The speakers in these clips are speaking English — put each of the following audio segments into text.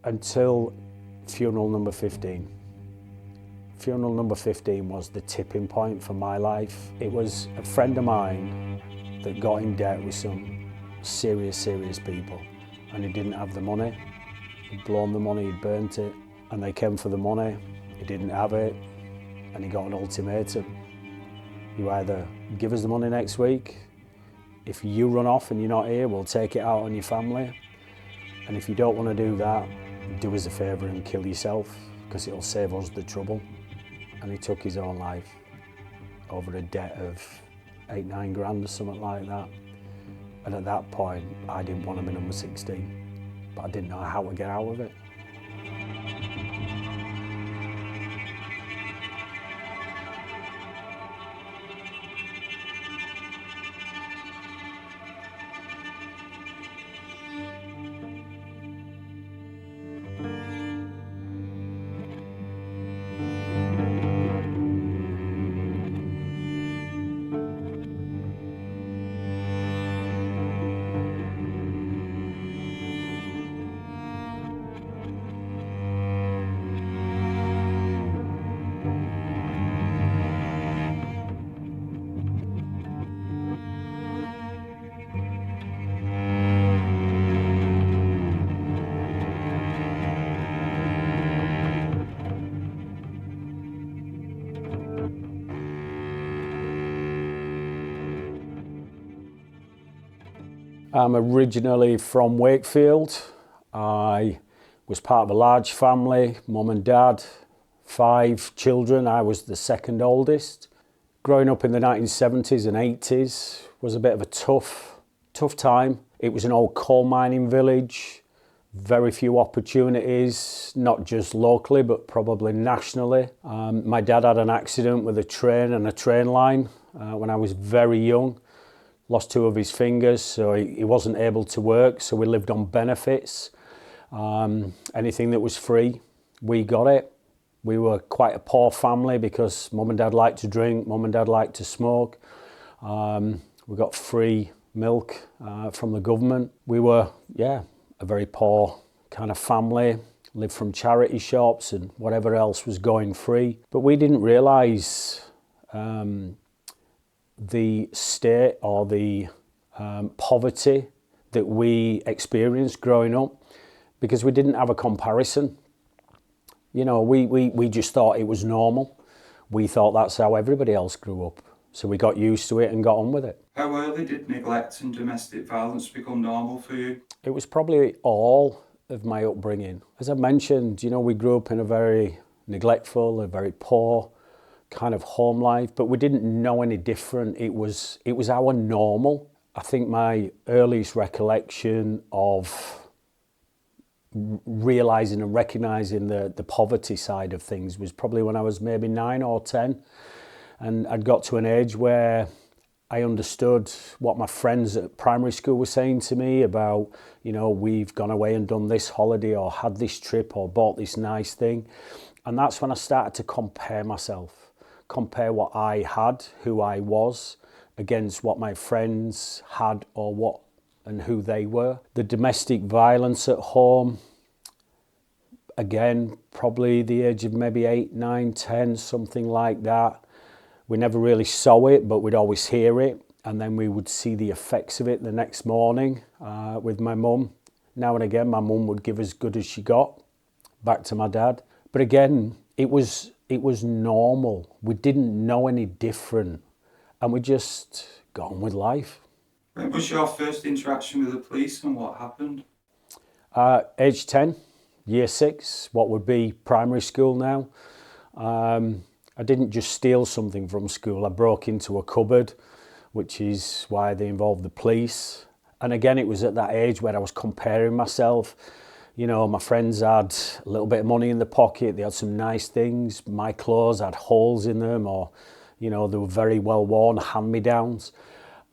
until funeral number 15. Funeral number 15 was the tipping point for my life. It was a friend of mine that got in debt with some serious people, and he didn't have the money. He'd blown the money, he'd burnt it, and they came for the money. He didn't have it, and he got an ultimatum. You either give us the money next week, if you run off and you're not here, we'll take it out on your family. And if you don't want to do that, do us a favour and kill yourself, because it'll save us the trouble. And he took his own life over a debt of 8-9 grand or something like that. And at that point, I didn't want to be number 16, but I didn't know how to get out of it. I'm originally from Wakefield. I was part of a large family, mum and dad, 5 children. I was the second oldest. Growing up in the 1970s and 80s was a bit of a tough time. It was an old coal mining village, very few opportunities, not just locally, but probably nationally. My dad had an accident with a train and a train line when I was very young. Lost 2 of his fingers, so he wasn't able to work, so we lived on benefits. Anything that was free, we got it. We were quite a poor family because mum and dad liked to drink, mum and dad liked to smoke. We got free milk from the government. We were, a very poor kind of family, lived from charity shops and whatever else was going free. But we didn't realise the state or the poverty that we experienced growing up, because we didn't have a comparison. You know, we just thought it was normal. We thought that's how everybody else grew up. So we got used to it and got on with it. How early did neglect and domestic violence become normal for you? It was probably all of my upbringing. As I mentioned, you know, we grew up in a very neglectful, a very poor kind of home life, but we didn't know any different. It was our normal. I think my earliest recollection of realising and recognising the poverty side of things was probably when I was maybe 9 or 10, and I'd got to an age where I understood what my friends at primary school were saying to me about, you know, we've gone away and done this holiday or had this trip or bought this nice thing. And that's when I started to compare myself, compare what I had, who I was, against what my friends had or what and who they were. The domestic violence at home, again, probably the age of maybe 8, 9, 10, something like that. We never really saw it, but we'd always hear it. And then we would see the effects of it the next morning with my mum. Now and again, my mum would give as good as she got back to my dad. But again, it was normal. We didn't know any different. And we just got on with life. When was your first interaction with the police and what happened? Age 10, year 6, what would be primary school now. I didn't just steal something from school. I broke into a cupboard, which is why they involved the police. And again, it was at that age where I was comparing myself. You know, my friends had a little bit of money in the pocket. They had some nice things. My clothes had holes in them, or, you know, they were very well worn, hand-me-downs.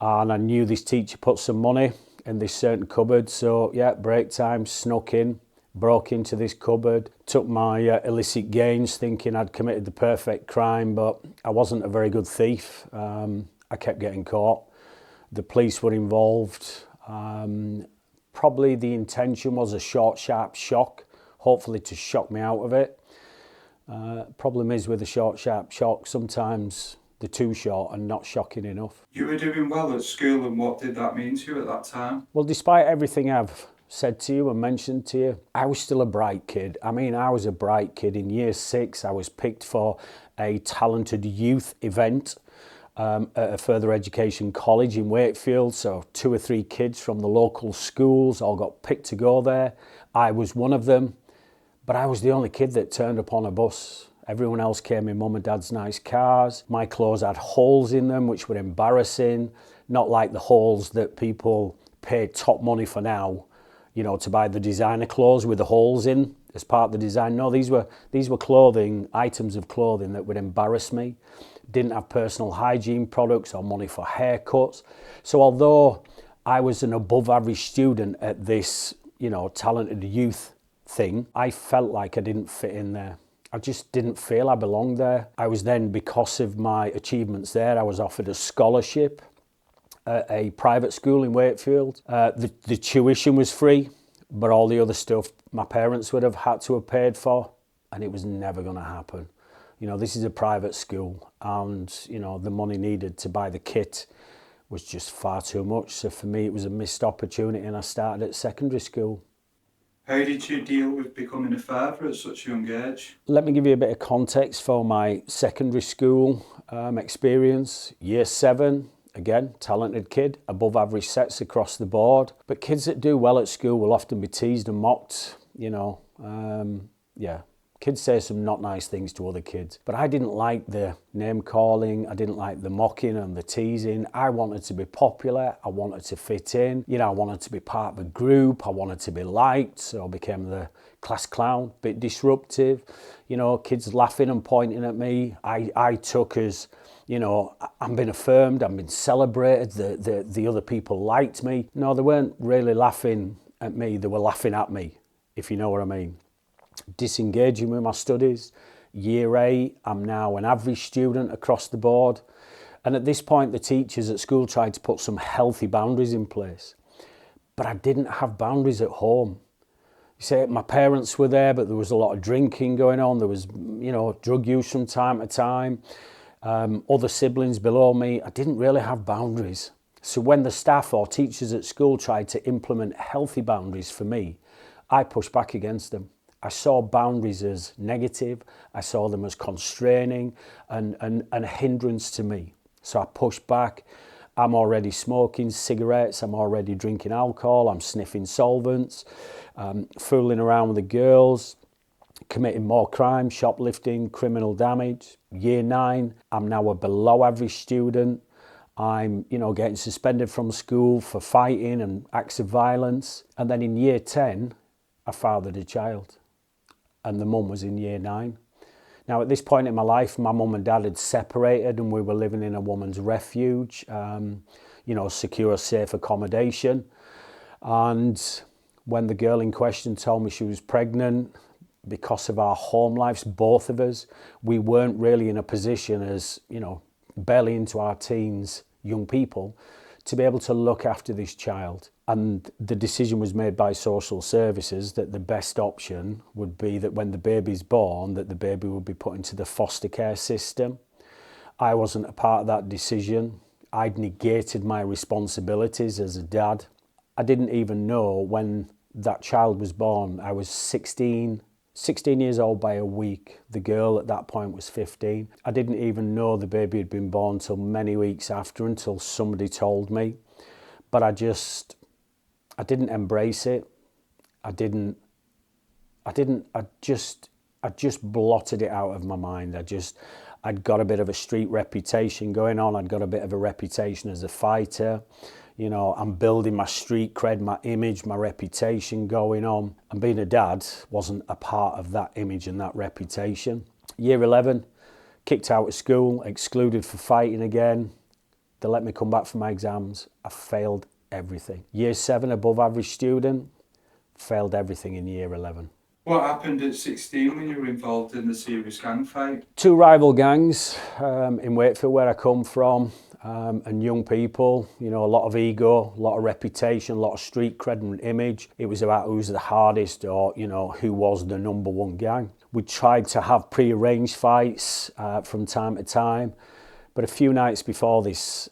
And I knew this teacher put some money in this certain cupboard. So, yeah, break time, snuck in, broke into this cupboard, took my illicit gains thinking I'd committed the perfect crime, but I wasn't a very good thief. I kept getting caught. The police were involved. Probably the intention was a short, sharp shock, hopefully to shock me out of it. Problem is with a short, sharp shock, sometimes they're too short and not shocking enough. You were doing well at school, and what did that mean to you at that time? Well, despite everything I've said to you and mentioned to you, I was still a bright kid. I mean, I was a bright kid. In year 6, I was picked for a talented youth event at a further education college in Wakefield. So 2 or 3 kids from the local schools all got picked to go there. I was one of them, but I was the only kid that turned up on a bus. Everyone else came in mum and dad's nice cars. My clothes had holes in them, which were embarrassing. Not like the holes that people pay top money for now, you know, to buy the designer clothes with the holes in as part of the design. No, these were clothing, items of clothing that would embarrass me. Didn't have personal hygiene products or money for haircuts. So although I was an above average student at this, you know, talented youth thing, I felt like I didn't fit in there. I just didn't feel I belonged there. I was then, because of my achievements there, I was offered a scholarship at a private school in Wakefield. The tuition was free, but all the other stuff my parents would have had to have paid for, and it was never going to happen. You know, this is a private school, and, you know, the money needed to buy the kit was just far too much. So for me, it was a missed opportunity, and I started at secondary school. How did you deal with becoming a father at such a young age? Let me give you a bit of context for my secondary school experience. Year 7, again, talented kid, above average sets across the board. But kids that do well at school will often be teased and mocked, you know. Kids say some not nice things to other kids. But I didn't like the name calling. I didn't like the mocking and the teasing. I wanted to be popular. I wanted to fit in. You know, I wanted to be part of a group. I wanted to be liked. So I became the class clown, a bit disruptive. You know, kids laughing and pointing at me. I took as, you know, I'm being affirmed. I'm being celebrated. The other people liked me. No, they weren't really laughing at me. They were laughing at me, if you know what I mean. Disengaging with my studies. Year 8, I'm now an average student across the board. And at this point, the teachers at school tried to put some healthy boundaries in place. But I didn't have boundaries at home. You say my parents were there, but there was a lot of drinking going on. There was, you know, drug use from time to time. Other siblings below me. I didn't really have boundaries. So when the staff or teachers at school tried to implement healthy boundaries for me, I pushed back against them. I saw boundaries as negative. I saw them as constraining and a hindrance to me. So I pushed back. I'm already smoking cigarettes. I'm already drinking alcohol. I'm sniffing solvents, fooling around with the girls, committing more crime, shoplifting, criminal damage. Year 9, I'm now a below average student. I'm, you know, getting suspended from school for fighting and acts of violence. And then in year 10, I fathered a child. And the mum was in year 9. Now, at this point in my life, my mum and dad had separated and we were living in a woman's refuge, you know, secure, safe accommodation. And when the girl in question told me she was pregnant, because of our home lives, both of us, we weren't really in a position as, you know, barely into our teens, young people, to be able to look after this child. And the decision was made by social services that the best option would be that when the baby's born, that the baby would be put into the foster care system. I wasn't a part of that decision. I'd negated my responsibilities as a dad. I didn't even know when that child was born. I was 16 years old by a week. The girl at that point was 15. I didn't even know the baby had been born till many weeks after, until somebody told me. But I didn't embrace it. I just blotted it out of my mind. I'd got a bit of a street reputation going on. I'd got a bit of a reputation as a fighter. You know, I'm building my street cred, my image, my reputation going on. And being a dad wasn't a part of that image and that reputation. Year 11, kicked out of school, excluded for fighting again. They let me come back for my exams. I failed everything. Year 7, above average student, failed everything in year 11. What happened at 16 when you were involved in the serious gang fight? 2 rival gangs in Wakefield, where I come from. and young people, you know, a lot of ego, a lot of reputation, a lot of street cred and image. It was about who's the hardest or, you know, who was the number one gang. We tried to have pre-arranged fights from time to time, but a few nights before this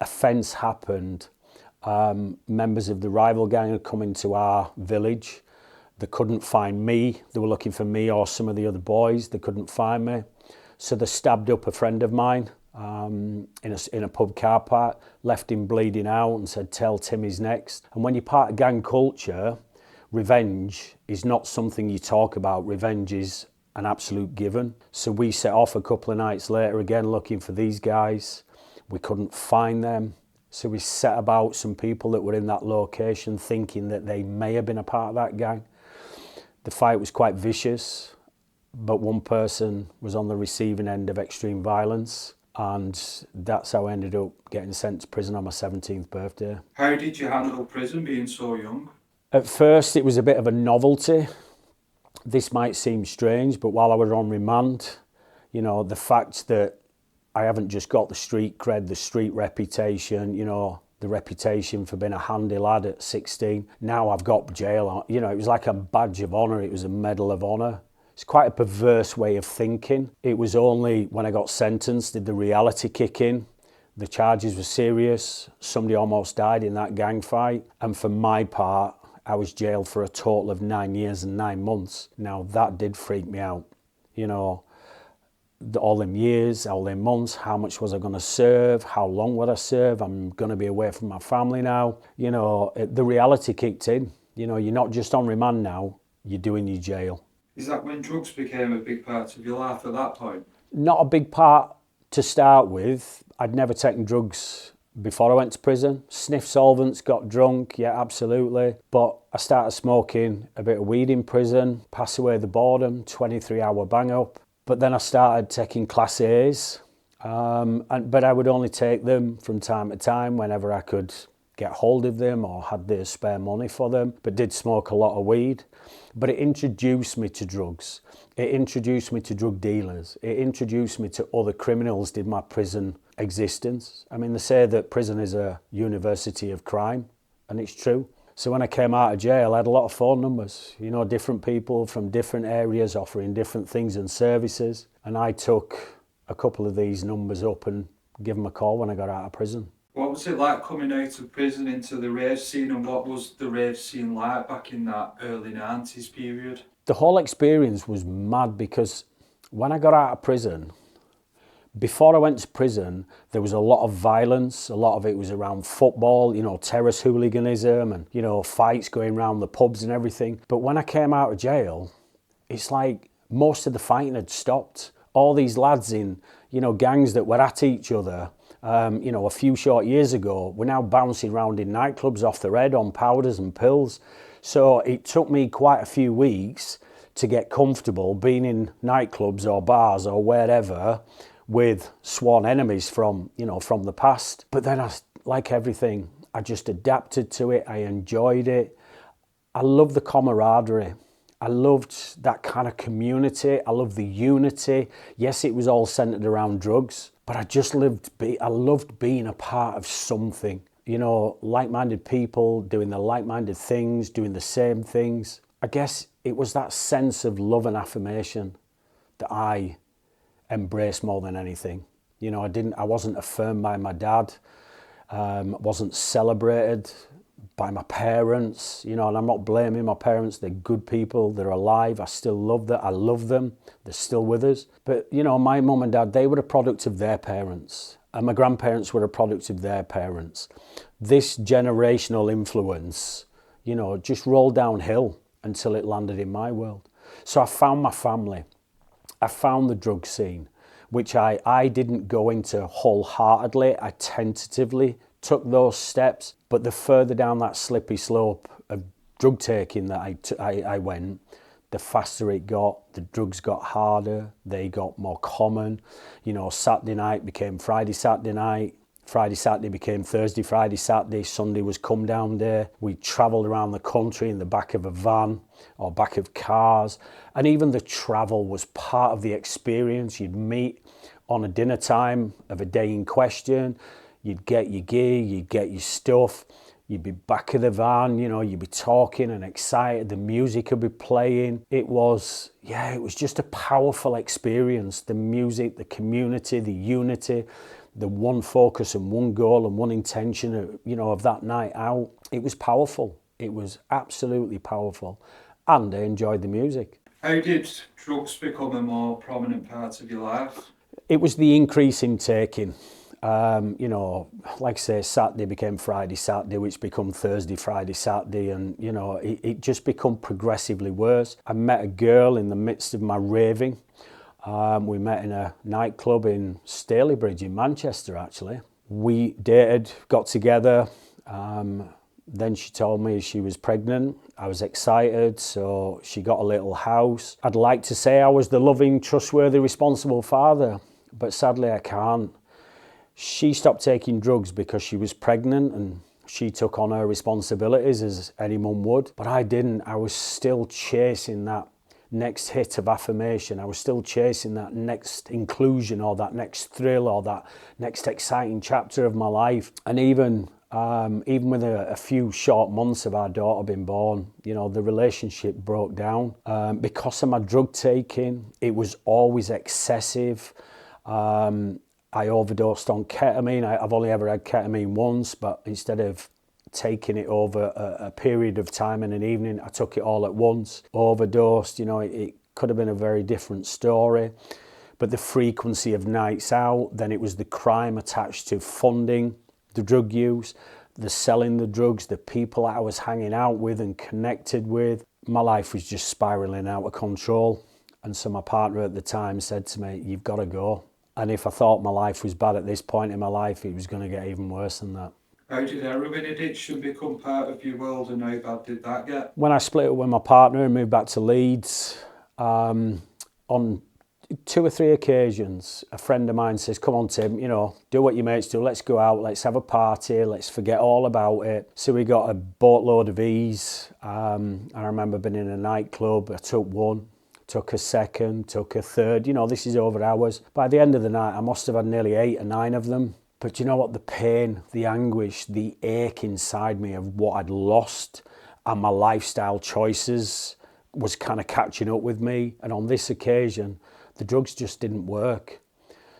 offence happened, members of the rival gang had come into our village. They couldn't find me. They were looking for me or some of the other boys. They couldn't find me. So they stabbed up a friend of mine in a pub car park, left him bleeding out and said, tell Tim he's next. And when you're part of gang culture, revenge is not something you talk about. Revenge is an absolute given. So we set off a couple of nights later again looking for these guys. We couldn't find them. So we set about some people that were in that location thinking that they may have been a part of that gang. The fight was quite vicious, but one person was on the receiving end of extreme violence, and that's how I ended up getting sent to prison on my 17th birthday. How did you handle prison being so young? At first it was a bit of a novelty. This might seem strange, but while I was on remand, you know, the fact that I haven't just got the street cred, the street reputation, you know, the reputation for being a handy lad at 16. Now I've got jail. You know, it was like a badge of honour. It was a medal of honour. It's quite a perverse way of thinking. It was only when I got sentenced did the reality kick in. The charges were serious. Somebody almost died in that gang fight. And for my part, I was jailed for a total of 9 years and 9 months. Now that did freak me out. You know, all them years, all them months, how much was I going to serve? How long would I serve? I'm going to be away from my family now. You know, the reality kicked in. You know, you're not just on remand now, you're doing your jail. Is that when drugs became a big part of your life at that point? Not a big part to start with. I'd never taken drugs before I went to prison. Sniff solvents, got drunk, yeah, absolutely. But I started smoking a bit of weed in prison, pass away the boredom, 23-hour bang up. But then I started taking Class A's, but I would only take them from time to time whenever I could get hold of them or had the spare money for them, but did smoke a lot of weed. But it introduced me to drugs. It introduced me to drug dealers. It introduced me to other criminals, did my prison existence. I mean, they say that prison is a university of crime, and it's true. So when I came out of jail, I had a lot of phone numbers, you know, different people from different areas offering different things and services. And I took a couple of these numbers up and gave them a call when I got out of prison. What was it like coming out of prison into the rave scene, and what was the rave scene like back in that early 90s period? The whole experience was mad because when I got out of prison, before I went to prison, there was a lot of violence. A lot of it was around football, you know, terrace hooliganism and, you know, fights going around the pubs and everything. But when I came out of jail, it's like most of the fighting had stopped. All these lads in, you know, gangs that were at each other, you know, a few short years ago, were now bouncing around in nightclubs off their head on powders and pills. So it took me quite a few weeks to get comfortable being in nightclubs or bars or wherever with sworn enemies from, you know, from the past. But then like everything, I just adapted to it. I enjoyed it. I loved the camaraderie. I loved that kind of community. I loved the unity. Yes, it was all centered around drugs, but I loved being a part of something. You know, like-minded people doing the like-minded things, doing the same things. I guess it was that sense of love and affirmation that I embraced more than anything. You know, I wasn't affirmed by my dad, wasn't celebrated by my parents, you know, and I'm not blaming my parents. They're good people, they're alive, I still love them, I love them, they're still with us. But, you know, my mum and dad, they were a product of their parents, and my grandparents were a product of their parents. This generational influence, you know, just rolled downhill until it landed in my world. So I found my family. I found the drug scene, which I didn't go into wholeheartedly. I tentatively took those steps, but the further down that slippery slope of drug taking that I went, the faster it got. The drugs got harder, they got more common. You know, Saturday night became Friday, Saturday night. Friday, Saturday became Thursday, Friday, Saturday. Sunday was come down day. We travelled around the country in the back of a van or back of cars. And even the travel was part of the experience. You'd meet on a dinner time of a day in question. You'd get your gear, you'd get your stuff, you'd be back of the van, you know, you'd be talking and excited, the music would be playing. It was just a powerful experience. The music, the community, the unity, the one focus and one goal and one intention, you know, of that night out. It was powerful. It was absolutely powerful. And I enjoyed the music. How did drugs become a more prominent part of your life? It was the increase in taking. You know, like I say, Saturday became Friday, Saturday, which became Thursday, Friday, Saturday, and, you know, it just become progressively worse. I met a girl in the midst of my raving. We met in a nightclub in Stalybridge in Manchester, actually. We dated, got together. Then she told me she was pregnant. I was excited, so she got a little house. I'd like to say I was the loving, trustworthy, responsible father, but sadly I can't. She stopped taking drugs because she was pregnant and she took on her responsibilities as any mum would. But I didn't. I was still chasing that next hit of affirmation. I was still chasing that next inclusion or that next thrill or that next exciting chapter of my life. And even with a few short months of our daughter being born, you know, the relationship broke down. Because of my drug taking, it was always excessive. I overdosed on ketamine. I've only ever had ketamine once, but instead of taking it over a period of time in an evening, I took it all at once. Overdosed, you know, it could have been a very different story. But the frequency of nights out, then it was the crime attached to funding the drug use, the selling the drugs, the people I was hanging out with and connected with. My life was just spiraling out of control. And so my partner at the time said to me, "You've got to go." And if I thought my life was bad at this point in my life, it was going to get even worse than that. How did heroin addiction become part of your world, and how bad did that get? When I split up with my partner and moved back to Leeds, on 2 or 3 occasions, a friend of mine says, "Come on, Tim, you know, do what your mates do. Let's go out, let's have a party, let's forget all about it." So we got a boatload of E's. I remember being in a nightclub. I took one, took a second, took a third. You know, this is over hours. By the end of the night, I must have had nearly 8 or 9 of them. But you know what? The pain, the anguish, the ache inside me of what I'd lost and my lifestyle choices was kind of catching up with me. And on this occasion, the drugs just didn't work.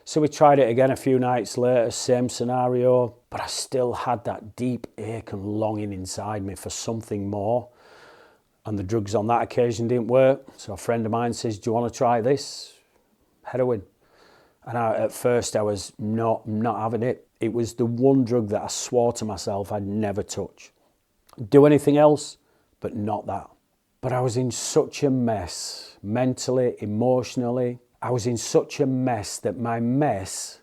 So we tried it again a few nights later, same scenario, but I still had that deep ache and longing inside me for something more. And the drugs on that occasion didn't work. So a friend of mine says, "Do you want to try this? Heroin." And at first I was not having it. It was the one drug that I swore to myself I'd never touch. Do anything else, but not that. But I was in such a mess, mentally, emotionally. I was in such a mess that my mess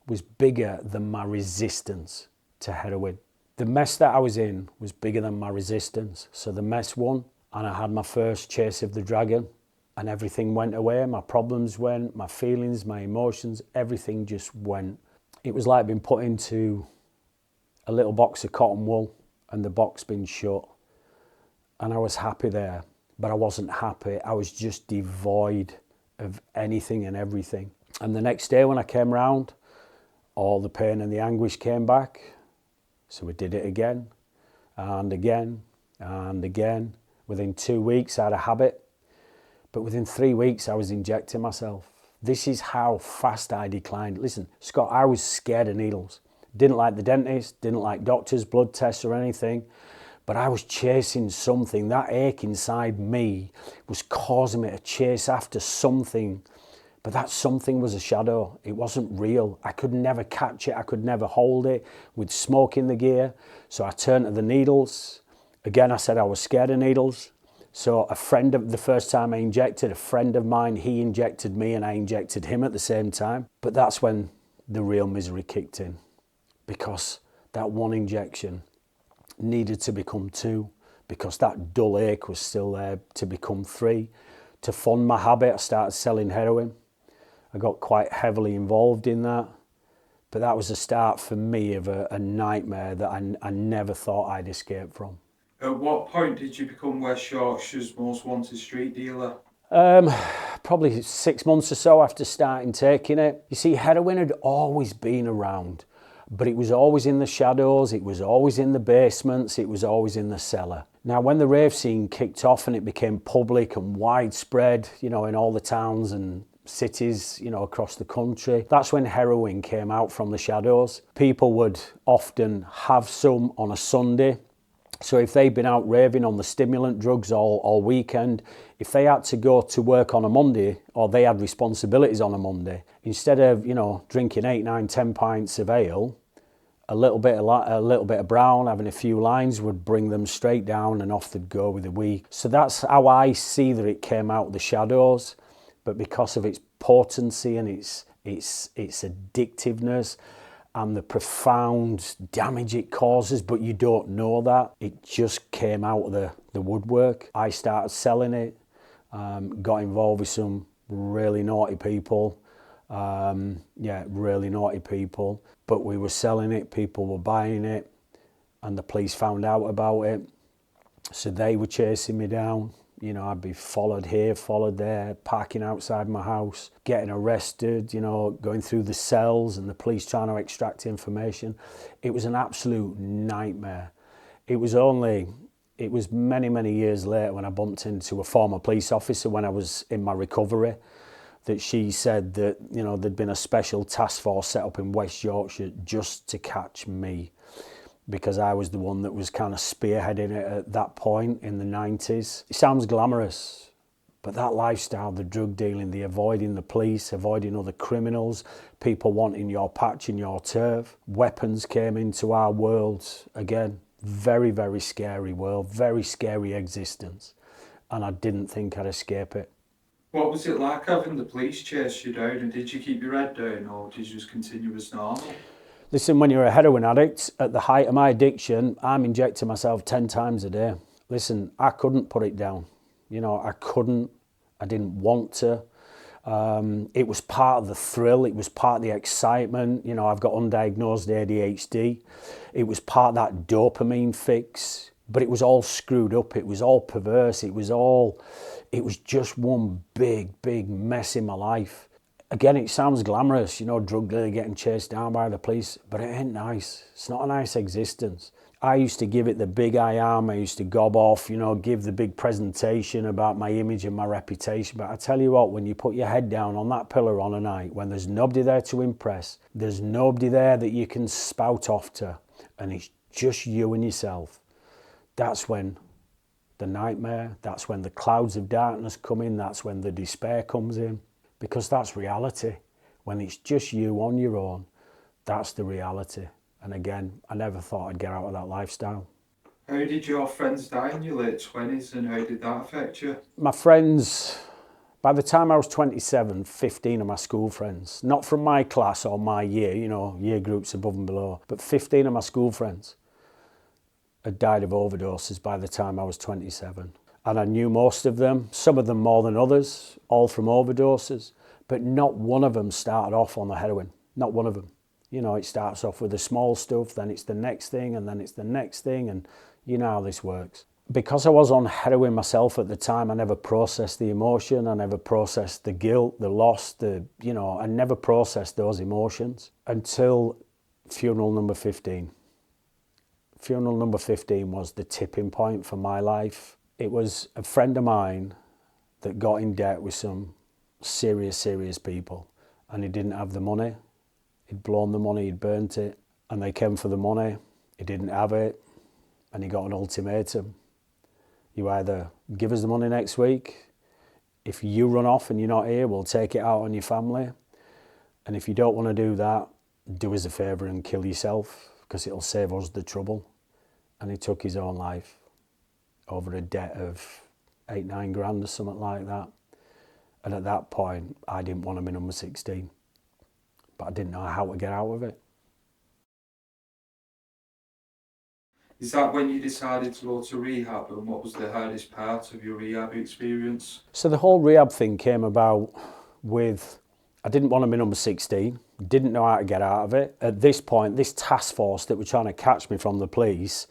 was bigger than my resistance to heroin. The mess that I was in was bigger than my resistance. So the mess won, and I had my first chase of the dragon, and everything went away. My problems went, my feelings, my emotions, everything just went. It was like being put into a little box of cotton wool and the box being shut. And I was happy there, but I wasn't happy. I was just devoid of anything and everything. And the next day when I came round, all the pain and the anguish came back. So we did it again and again and again. Within 2 weeks, I had a habit. But within 3 weeks, I was injecting myself. This is how fast I declined. Listen, Scott, I was scared of needles. Didn't like the dentist, didn't like doctors, blood tests or anything. But I was chasing something. That ache inside me was causing me to chase after something. But that something was a shadow. It wasn't real. I could never catch it. I could never hold it with smoke in the gear. So I turned to the needles. Again, I said I was scared of needles. So the first time I injected, a friend of mine, he injected me and I injected him at the same time. But that's when the real misery kicked in, because that one injection needed to become 2, because that dull ache was still there to become 3. To fund my habit, I started selling heroin. I got quite heavily involved in that. But that was the start for me of a nightmare that I never thought I'd escape from. At what point did you become West Yorkshire's most wanted street dealer? probably 6 months or so after starting taking it. You see, heroin had always been around, but it was always in the shadows, it was always in the basements, it was always in the cellar. Now, when the rave scene kicked off and it became public and widespread, you know, in all the towns and cities, you know, across the country, that's when heroin came out from the shadows. People would often have some on a Sunday. So if they'd been out raving on the stimulant drugs all weekend, if they had to go to work on a Monday, or they had responsibilities on a Monday, instead of, you know, drinking 8, 9, 10 pints of ale, a little bit of brown, having a few lines would bring them straight down and off they'd go with the week. So that's how I see that it came out of the shadows. But because of its potency and its addictiveness and the profound damage it causes, but you don't know that, it just came out of the woodwork. I started selling it, got involved with some really naughty people. Really naughty people. But we were selling it, people were buying it, and the police found out about it. So they were chasing me down. You know, I'd be followed here, followed there, parking outside my house, getting arrested, you know, going through the cells and the police trying to extract information. It was an absolute nightmare. It was many, many years later when I bumped into a former police officer when I was in my recovery, that she said that, you know, there'd been a special task force set up in West Yorkshire just to catch me, because I was the one that was kind of spearheading it at that point in the 90s. It sounds glamorous, but that lifestyle, the drug dealing, the avoiding the police, avoiding other criminals, people wanting your patch and your turf, weapons came into our world again. Very, very scary world, very scary existence. And I didn't think I'd escape it. What was it like having the police chase you down, and did you keep your head down or did you just continue as normal? Listen, when you're a heroin addict, at the height of my addiction, I'm injecting myself 10 times a day. Listen, I couldn't put it down. You know, I couldn't. I didn't want to. It was part of the thrill. It was part of the excitement. You know, I've got undiagnosed ADHD. It was part of that dopamine fix, but it was all screwed up. It was all perverse. It was just one big mess in my life. Again, it sounds glamorous, you know, drug dealer getting chased down by the police, but it ain't nice. It's not a nice existence. I used to give it the big I am. I used to gob off, you know, give the big presentation about my image and my reputation. But I tell you what, when you put your head down on that pillar on a night, when there's nobody there to impress, there's nobody there that you can spout off to, and it's just you and yourself, that's when the nightmare, that's when the clouds of darkness come in, that's when the despair comes in. Because that's reality. When it's just you on your own, that's the reality. And again, I never thought I'd get out of that lifestyle. How did your friends die in your late 20s and how did that affect you? My friends, by the time I was 27, 15 of my school friends, not from my class or my year, you know, year groups above and below, but 15 of my school friends had died of overdoses by the time I was 27. And I knew most of them, some of them more than others, all from overdoses, but not one of them started off on the heroin, not one of them. You know, it starts off with the small stuff, then it's the next thing, and then it's the next thing, and you know how this works. Because I was on heroin myself at the time, I never processed the emotion, I never processed the guilt, the loss, I never processed those emotions until funeral number 15. Funeral number 15 was the tipping point for my life. It was a friend of mine that got in debt with some serious people, and he didn't have the money. He'd blown the money, he'd burnt it, and they came for the money. He didn't have it, and he got an ultimatum. You either give us the money next week, if you run off and you're not here, we'll take it out on your family, and if you don't want to do that, do us a favour and kill yourself, because it'll save us the trouble. And he took his own life over a debt of 8-9 grand or something like that. And at that point, I didn't want to be number 16, but I didn't know how to get out of it. Is that when you decided to go to rehab, and what was the hardest part of your rehab experience? So the whole rehab thing came about with, I didn't want to be number 16, didn't know how to get out of it. At this point, this task force that were trying to catch me from the police,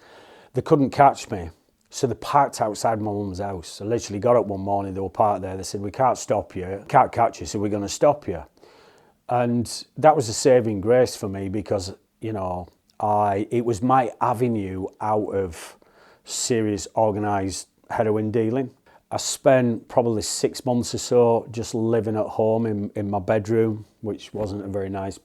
they couldn't catch me. So they parked outside my mum's house. I literally got up one morning, they were parked there. They said, we can't stop you, can't catch you, so we're going to stop you. And that was a saving grace for me because, you know, it was my avenue out of serious organised heroin dealing. I spent probably 6 months or so just living at home in my bedroom, which wasn't a very nice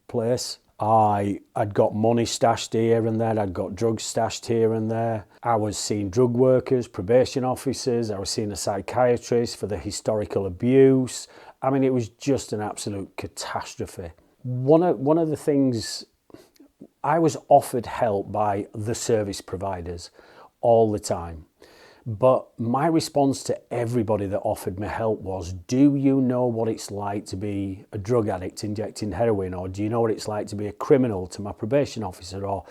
place. I'd got money stashed here and there, I'd got drugs stashed here and there. I was seeing drug workers, probation officers, I was seeing a psychiatrist for the historical abuse. I mean, it was just an absolute catastrophe. One of the things, I was offered help by the service providers all the time. But my response to everybody that offered me help was, do you know what it's like to be a drug addict injecting heroin? Or do you know what it's like to be a criminal, to my probation officer? Or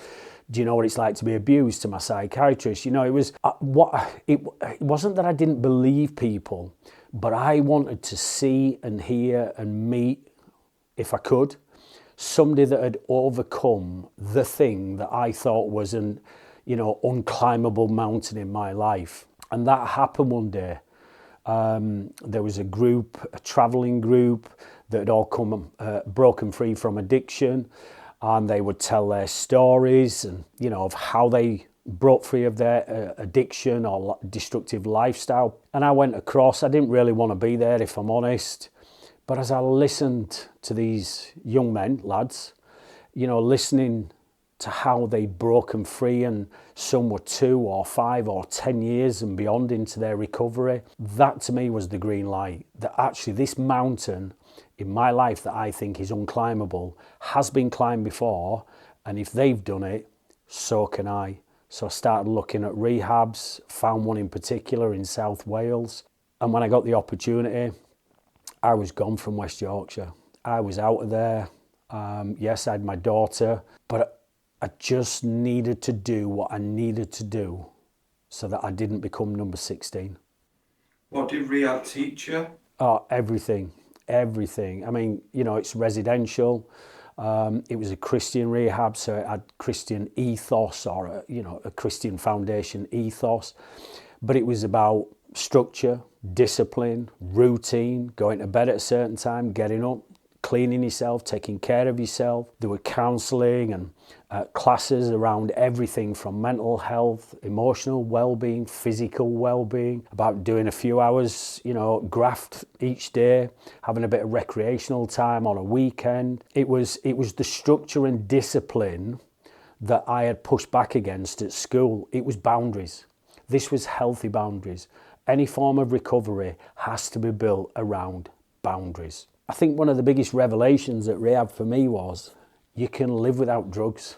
do you know what it's like to be abused, to my psychiatrist? You know, it wasn't that I didn't believe people, but I wanted to see and hear and meet, if I could, somebody that had overcome the thing that I thought was an unclimbable mountain in my life. And that happened one day. There was a traveling group that had all come broken free from addiction, and they would tell their stories and, you know, of how they broke free of their addiction or destructive lifestyle. And I went across, I didn't really want to be there, if I'm honest. But as I listened to these young men, lads, you know, listening to how they'd broken free, and some were 2 or 5 or 10 years and beyond into their recovery, that to me was the green light, that actually this mountain in my life that I think is unclimbable has been climbed before, and if they've done it, so can I. So I started looking at rehabs, found one in particular in South Wales, and when I got the opportunity, I was gone from West Yorkshire. I was out of there. Yes, I had my daughter, but I just needed to do what I needed to do so that I didn't become number 16. What did Rehab teach you? Oh, everything. I mean, you know, it's residential. It was a Christian rehab, so it had Christian ethos, or a Christian foundation ethos. But it was about structure, discipline, routine, going to bed at a certain time, getting up, cleaning yourself, taking care of yourself. There were counselling and classes around everything from mental health, emotional well-being, physical well-being, about doing a few hours, graft each day, having a bit of recreational time on a weekend. It was the structure and discipline that I had pushed back against at school. It was boundaries. This was healthy boundaries. Any form of recovery has to be built around boundaries. I think one of the biggest revelations at Rehab for me was you can live without drugs.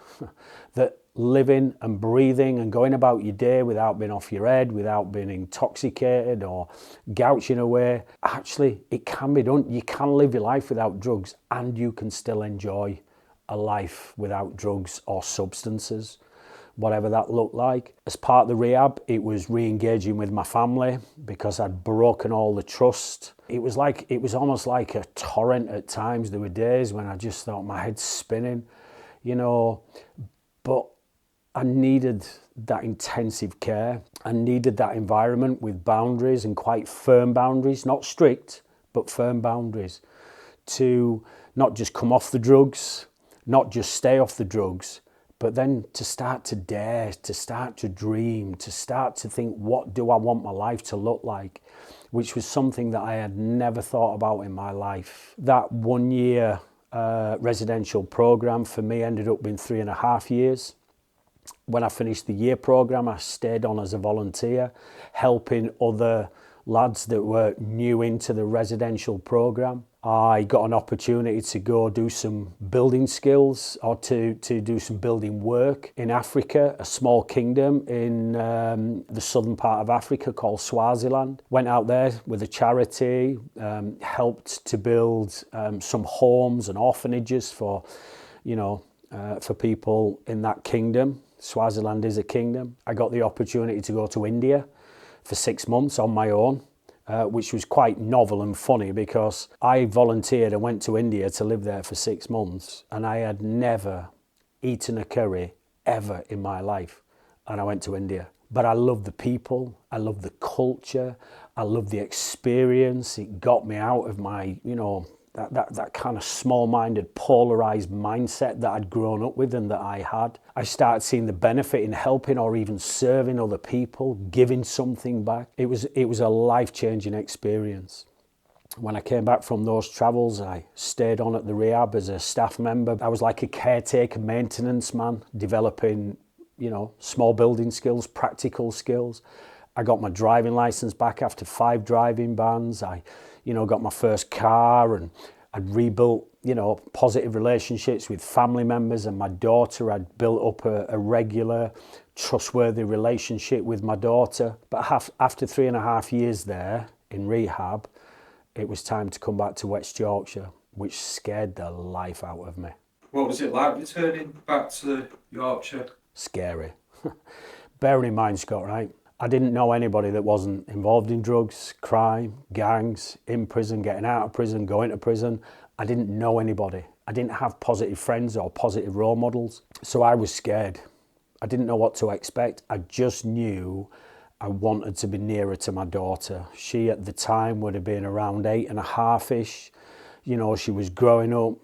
That living and breathing and going about your day without being off your head, without being intoxicated or gouching away, actually it can be done. You can live your life without drugs and you can still enjoy a life without drugs or substances, whatever that looked like. As part of the rehab, it was re-engaging with my family because I'd broken all the trust. It was almost like a torrent at times. There were days when I just thought my head's spinning, but I needed that intensive care. I needed that environment with boundaries, and quite firm boundaries, not strict, but firm boundaries, to not just come off the drugs, not just stay off the drugs, but then to start to dare, to start to dream, to start to think, what do I want my life to look like? Which was something that I had never thought about in my life. That 1 year residential program for me ended up being 3.5 years. When I finished the year program, I stayed on as a volunteer, helping other lads that were new into the residential program. I got an opportunity to go do some building skills, or to do some building work in Africa, a small kingdom in the southern part of Africa called Swaziland. Went out there with a charity, helped to build some homes and orphanages for people in that kingdom. Swaziland is a kingdom. I got the opportunity to go to India for 6 months on my own, which was quite novel and funny because I volunteered and went to India to live there for 6 months, and I had never eaten a curry ever in my life. And I went to India. But I love the people, I love the culture, I love the experience. It got me out of my, that kind of small-minded, polarized mindset that I'd grown up with and that I had. I started seeing the benefit in helping or even serving other people, giving something back. It was a life-changing experience. When I came back from those travels, I stayed on at the Rehab as a staff member. I was like a caretaker, maintenance man, developing, small building skills, practical skills. I got my driving license back after 5 driving bans. I, got my first car, and I'd rebuilt, positive relationships with family members and my daughter. I'd built up a regular, trustworthy relationship with my daughter. But after 3.5 years there in rehab, it was time to come back to West Yorkshire, which scared the life out of me. What was it like returning back to Yorkshire? Scary. Bearing in mind, Scott, right? I didn't know anybody that wasn't involved in drugs, crime, gangs, in prison, getting out of prison, going to prison. I didn't know anybody. I didn't have positive friends or positive role models. So I was scared. I didn't know what to expect. I just knew I wanted to be nearer to my daughter. She at the time would have been around 8.5-ish. She was growing up,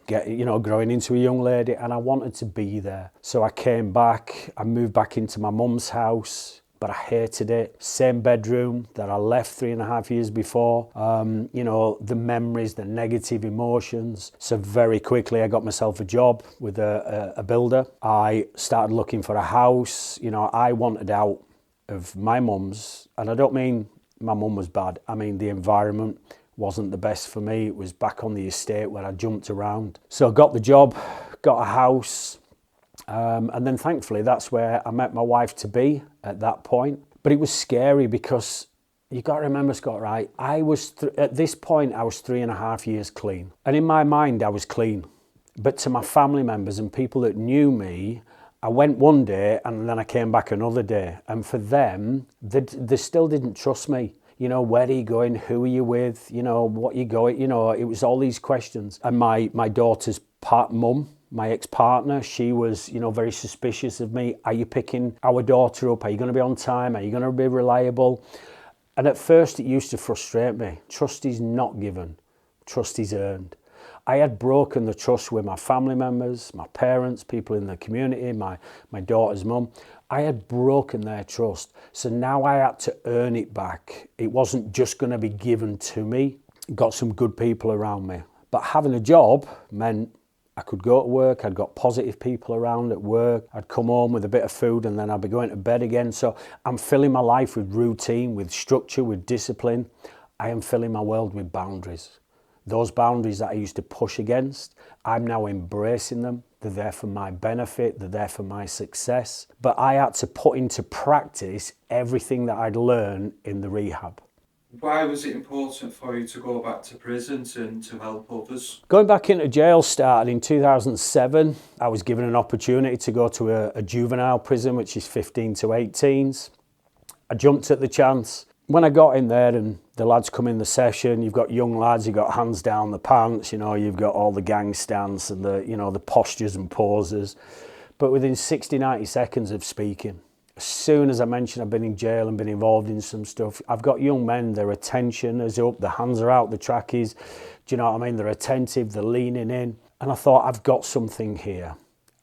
growing into a young lady, and I wanted to be there. So I came back, I moved back into my mum's house, but I hated it. Same bedroom that I left 3.5 years before. The memories, the negative emotions. So very quickly I got myself a job with a builder. I started looking for a house. I wanted out of my mum's, and I don't mean my mum was bad, I mean the environment wasn't the best for me. It was back on the estate where I jumped around. So I got the job, got a house, and then thankfully that's where I met my wife to be at that point. But it was scary because you got to remember, Scott, right? At this point I was 3.5 years clean, and in my mind I was clean. But to my family members and people that knew me, I went one day and then I came back another day. And for them, they still didn't trust me. Where are you going? Who are you with? What are you going? It was all these questions. And my daughter's mum, my ex-partner, she was, very suspicious of me. Are you picking our daughter up? Are you going to be on time? Are you going to be reliable? And at first it used to frustrate me. Trust is not given. Trust is earned. I had broken the trust with my family members, my parents, people in the community, my daughter's mum. I had broken their trust. So now I had to earn it back. It wasn't just going to be given to me. Got some good people around me. But having a job meant I could go to work. I'd got positive people around at work. I'd come home with a bit of food and then I'd be going to bed again. So I'm filling my life with routine, with structure, with discipline. I am filling my world with boundaries. Those boundaries that I used to push against, I'm now embracing them. They're there for my benefit, they're there for my success. But I had to put into practice everything that I'd learned in the rehab. Why was it important for you to go back to prison and to help others? Going back into jail started in 2007. I was given an opportunity to go to a juvenile prison, which is 15 to 18s. I jumped at the chance. When I got in there and the lads come in the session, you've got young lads, you've got hands down the pants, you've got all the gang stance and the postures and poses. But within 60, 90 seconds of speaking, as soon as I mention I've been in jail and been involved in some stuff, I've got young men, their attention is up, their hands are out, the trackies, do you know what I mean? They're attentive, they're leaning in. And I thought, I've got something here.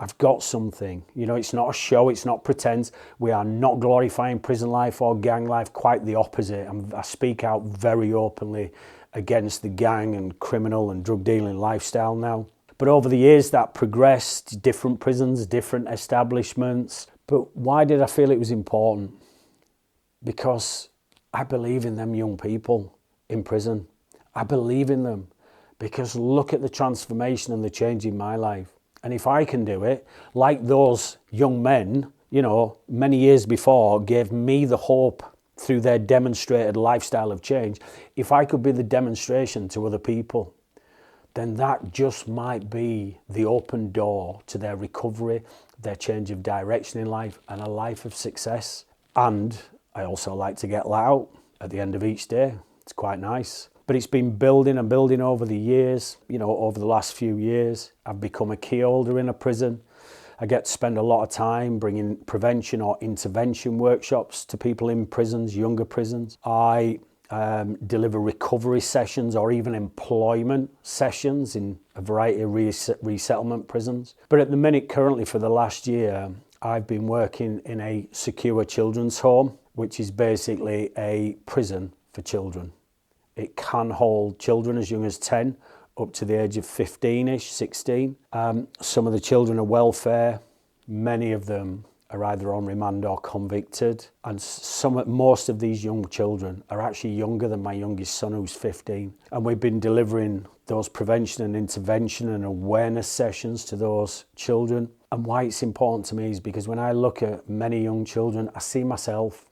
I've got something. It's not a show, it's not pretense. We are not glorifying prison life or gang life, quite the opposite. I speak out very openly against the gang and criminal and drug dealing lifestyle now. But over the years that progressed, different prisons, different establishments. But why did I feel it was important? Because I believe in them young people in prison. I believe in them because look at the transformation and the change in my life. And if I can do it, like those young men, many years before, gave me the hope through their demonstrated lifestyle of change, if I could be the demonstration to other people, then that just might be the open door to their recovery, their change of direction in life, and a life of success. And I also like to get let out at the end of each day. It's quite nice. But it's been building and building over the years, over the last few years. I've become a key holder in a prison. I get to spend a lot of time bringing prevention or intervention workshops to people in prisons, younger prisons. I deliver recovery sessions or even employment sessions in a variety of resettlement prisons. But at the minute, currently for the last year, I've been working in a secure children's home, which is basically a prison for children. It can hold children as young as 10 up to the age of 15-ish, 16. Some of the children are welfare. Many of them are either on remand or convicted. And most of these young children are actually younger than my youngest son, who's 15. And we've been delivering those prevention and intervention and awareness sessions to those children. And why it's important to me is because when I look at many young children, I see myself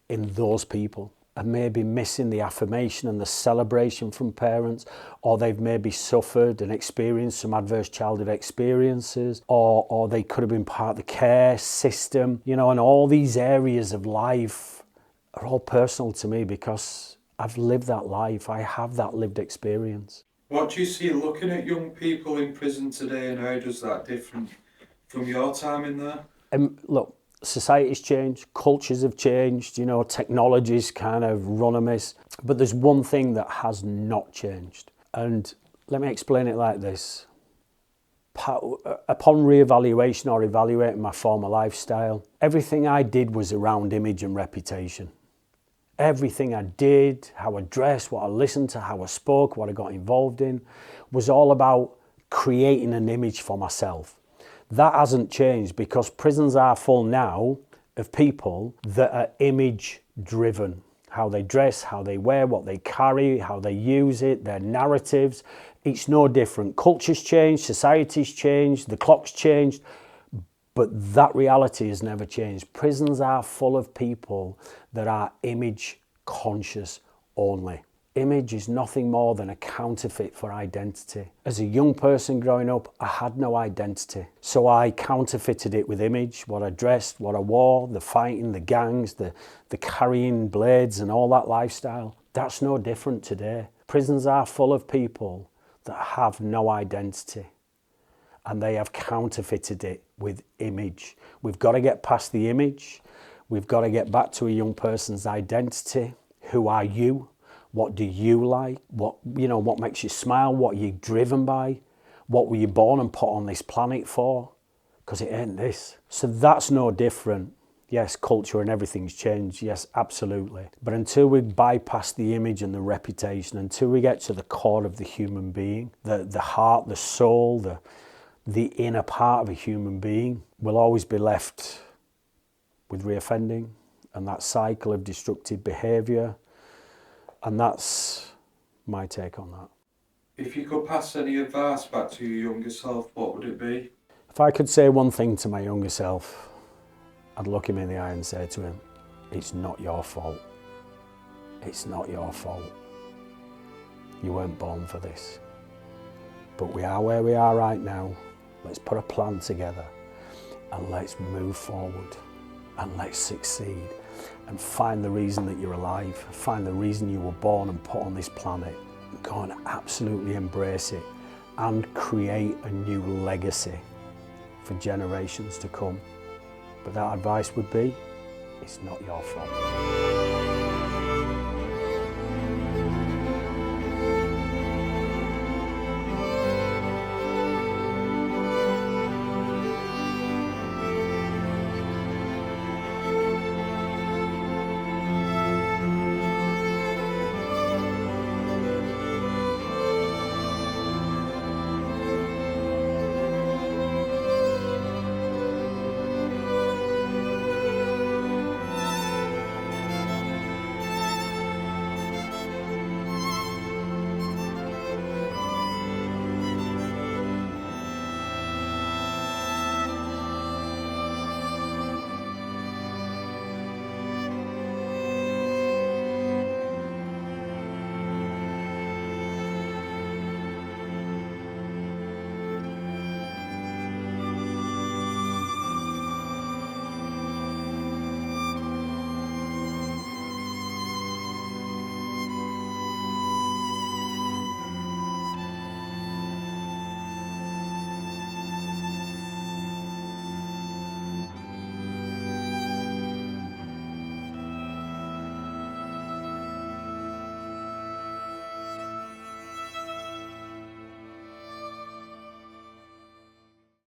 in those people. And maybe missing the affirmation and the celebration from parents, or they've maybe suffered and experienced some adverse childhood experiences, or they could have been part of the care system, you know, and all these areas of life are all personal to me because I've lived that life. I have that lived experience. What do you see looking at young people in prison today, and how does that differ from your time in there? Look, society's changed, cultures have changed, you know, technology's kind of run amiss. But there's one thing that has not changed. And let me explain it like this. Upon re-evaluation or evaluating my former lifestyle, everything I did was around image and reputation. Everything I did, how I dressed, what I listened to, how I spoke, what I got involved in, was all about creating an image for myself. That hasn't changed because prisons are full now of people that are image driven. How they dress, how they wear, what they carry, how they use it, their narratives. It's no different. Culture's changed, society's changed, the clock's changed, but that reality has never changed. Prisons are full of people that are image conscious only. Image is nothing more than a counterfeit for identity. As a young person growing up, I had no identity. So I counterfeited it with image, what I dressed, what I wore, the fighting, the gangs, the carrying blades and all that lifestyle. That's no different today. Prisons are full of people that have no identity. And they have counterfeited it with image. We've got to get past the image. We've got to get back to a young person's identity. Who are you? What do you like? What makes you smile? What are you driven by? What were you born and put on this planet for? Because it ain't this. So that's no different. Yes, culture and everything's changed. Yes, absolutely. But until we bypass the image and the reputation, until we get to the core of the human being, the heart, the soul, the inner part of a human being, we'll always be left with reoffending and that cycle of destructive behaviour. And that's my take on that. If you could pass any advice back to your younger self, what would it be? If I could say one thing to my younger self, I'd look him in the eye and say to him, it's not your fault. It's not your fault. You weren't born for this. But we are where we are right now. Let's put a plan together and let's move forward and let's succeed. And find the reason that you're alive, find the reason you were born and put on this planet. Go and absolutely embrace it and create a new legacy for generations to come. But that advice would be, it's not your fault.